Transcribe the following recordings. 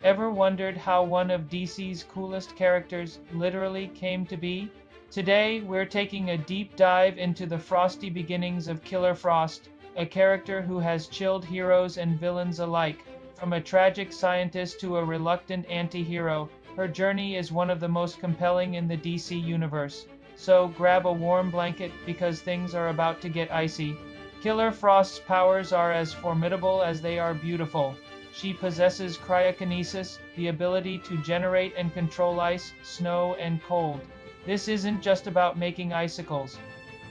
Ever wondered how one of DC's coolest characters literally came to be? Today, we're taking a deep dive into the frosty beginnings of Killer Frost, a character who has chilled heroes and villains alike. From a tragic scientist to a reluctant anti-hero, her journey is one of the most compelling in the DC universe. So grab a warm blanket because things are about to get icy. Killer Frost's powers are as formidable as they are beautiful. She possesses cryokinesis, the ability to generate and control ice, snow, and cold. This isn't just about making icicles.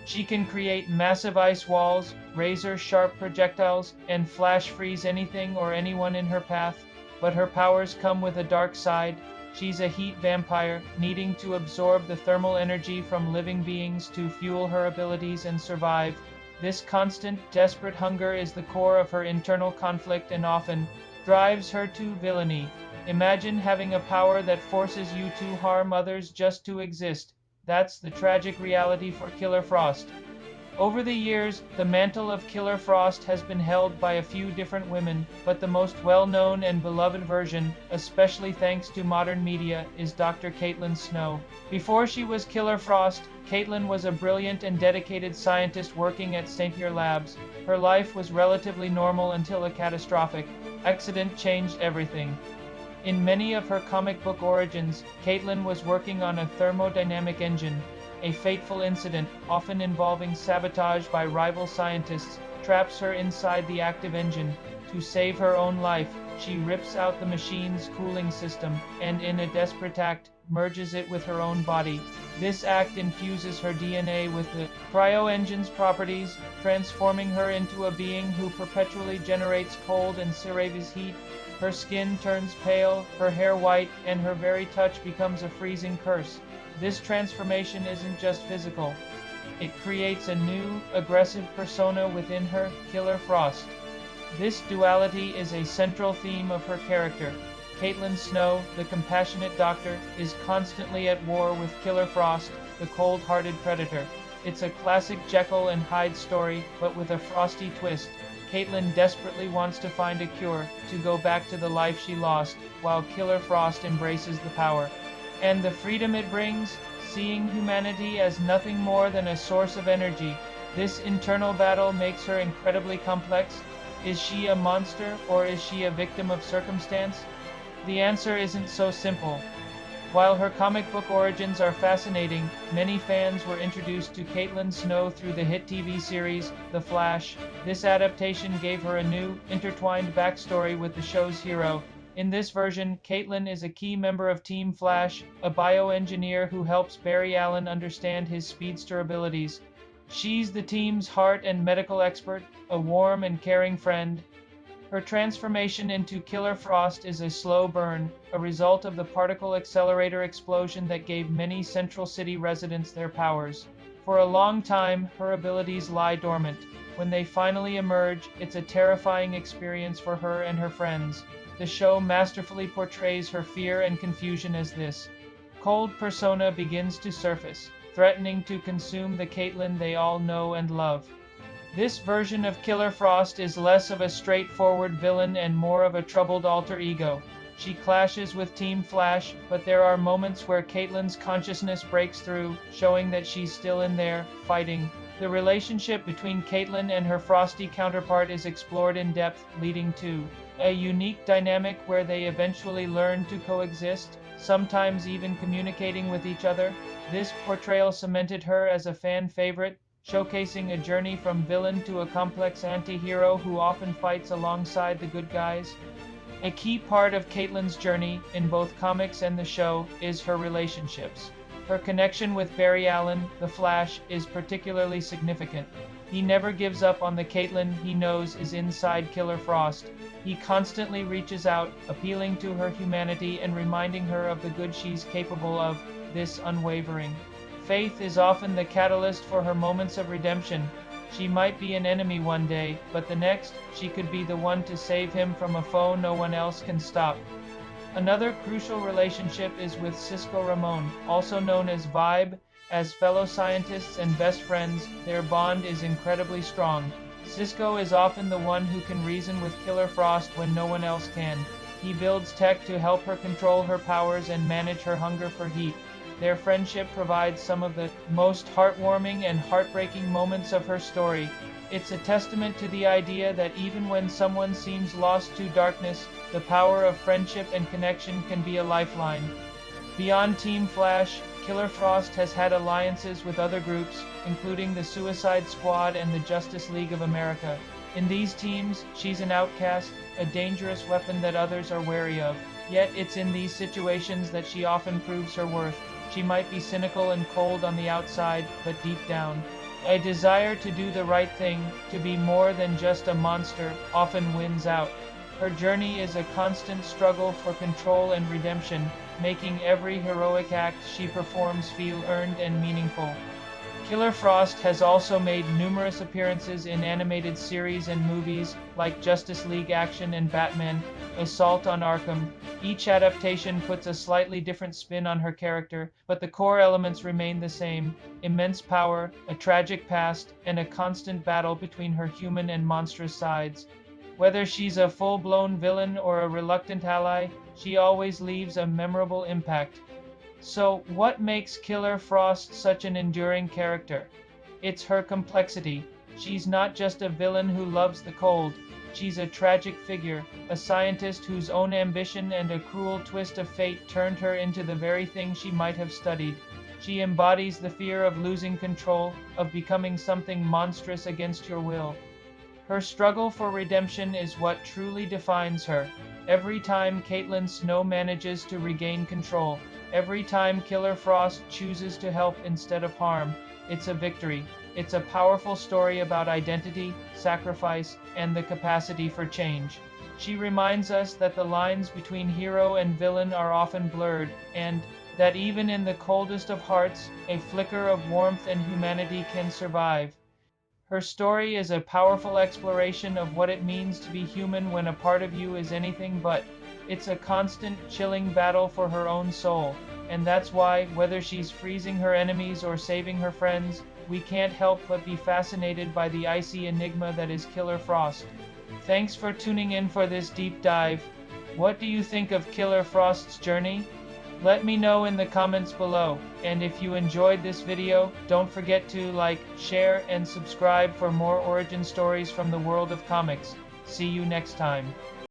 She can create massive ice walls, razor-sharp projectiles, and flash freeze anything or anyone in her path. But her powers come with a dark side. She's a heat vampire, needing to absorb the thermal energy from living beings to fuel her abilities and survive. This constant, desperate hunger is the core of her internal conflict and often drives her to villainy. Imagine having a power that forces you to harm others just to exist. That's the tragic reality for Killer Frost. Over the years, the mantle of Killer Frost has been held by a few different women, but the most well-known and beloved version, especially thanks to modern media, is Dr. Caitlin Snow. Before she was Killer Frost, Caitlin was a brilliant and dedicated scientist working at St. Cyr Labs. Her life was relatively normal until a catastrophic accident changed everything. In many of her comic book origins, Caitlin was working on a thermodynamic engine. A fateful incident, often involving sabotage by rival scientists, traps her inside the active engine. To save her own life, she rips out the machine's cooling system, and in a desperate act, merges it with her own body. This act infuses her DNA with the cryo-engine's properties, transforming her into a being who perpetually generates cold and serraves heat. Her skin turns pale, her hair white, and her very touch becomes a freezing curse. This transformation isn't just physical. It creates a new, aggressive persona within her, Killer Frost. This duality is a central theme of her character. Caitlin Snow, the compassionate doctor, is constantly at war with Killer Frost, the cold-hearted predator. It's a classic Jekyll and Hyde story, but with a frosty twist. Caitlin desperately wants to find a cure, to go back to the life she lost, while Killer Frost embraces the power and the freedom it brings, seeing humanity as nothing more than a source of energy. This internal battle makes her incredibly complex. Is she a monster, or is she a victim of circumstance? The answer isn't so simple. While her comic book origins are fascinating, many fans were introduced to Caitlin Snow through the hit TV series, The Flash. This adaptation gave her a new, intertwined backstory with the show's hero. In this version, Caitlin is a key member of Team Flash, a bioengineer who helps Barry Allen understand his speedster abilities. She's the team's heart and medical expert, a warm and caring friend. Her transformation into Killer Frost is a slow burn, a result of the particle accelerator explosion that gave many Central City residents their powers. For a long time, her abilities lie dormant. When they finally emerge, it's a terrifying experience for her and her friends. The show masterfully portrays her fear and confusion as this cold persona begins to surface, threatening to consume the Caitlin they all know and love. This version of Killer Frost is less of a straightforward villain and more of a troubled alter ego. She clashes with Team Flash, but there are moments where Caitlin's consciousness breaks through, showing that she's still in there, fighting. The relationship between Caitlin and her frosty counterpart is explored in depth, leading to a unique dynamic where they eventually learn to coexist, sometimes even communicating with each other. This portrayal cemented her as a fan favorite, showcasing a journey from villain to a complex anti-hero who often fights alongside the good guys. A key part of Caitlin's journey, in both comics and the show, is her relationships. Her connection with Barry Allen, the Flash, is particularly significant. He never gives up on the Caitlin he knows is inside Killer Frost. He constantly reaches out, appealing to her humanity and reminding her of the good she's capable of. This unwavering faith is often the catalyst for her moments of redemption. She might be an enemy one day, but the next, she could be the one to save him from a foe no one else can stop. Another crucial relationship is with Cisco Ramon, also known as Vibe. As fellow scientists and best friends, their bond is incredibly strong. Cisco is often the one who can reason with Killer Frost when no one else can. He builds tech to help her control her powers and manage her hunger for heat. Their friendship provides some of the most heartwarming and heartbreaking moments of her story. It's a testament to the idea that even when someone seems lost to darkness, the power of friendship and connection can be a lifeline. Beyond Team Flash, Killer Frost has had alliances with other groups, including the Suicide Squad and the Justice League of America. In these teams, she's an outcast, a dangerous weapon that others are wary of. Yet it's in these situations that she often proves her worth. She might be cynical and cold on the outside, but deep down, a desire to do the right thing, to be more than just a monster, often wins out. Her journey is a constant struggle for control and redemption, making every heroic act she performs feel earned and meaningful. Killer Frost has also made numerous appearances in animated series and movies like Justice League Action and Batman: Assault on Arkham. Each adaptation puts a slightly different spin on her character, but the core elements remain the same: immense power, a tragic past, and a constant battle between her human and monstrous sides. Whether she's a full-blown villain or a reluctant ally, she always leaves a memorable impact. So, what makes Killer Frost such an enduring character? It's her complexity. She's not just a villain who loves the cold. She's a tragic figure, a scientist whose own ambition and a cruel twist of fate turned her into the very thing she might have studied. She embodies the fear of losing control, of becoming something monstrous against your will. Her struggle for redemption is what truly defines her. Every time Caitlin Snow manages to regain control, every time Killer Frost chooses to help instead of harm, it's a victory. It's a powerful story about identity, sacrifice, and the capacity for change. She reminds us that the lines between hero and villain are often blurred, and that even in the coldest of hearts, a flicker of warmth and humanity can survive. Her story is a powerful exploration of what it means to be human when a part of you is anything but. It's a constant, chilling battle for her own soul, and that's why, whether she's freezing her enemies or saving her friends, we can't help but be fascinated by the icy enigma that is Killer Frost. Thanks for tuning in for this deep dive. What do you think of Killer Frost's journey? Let me know in the comments below, and if you enjoyed this video, don't forget to like, share, and subscribe for more origin stories from the world of comics. See you next time.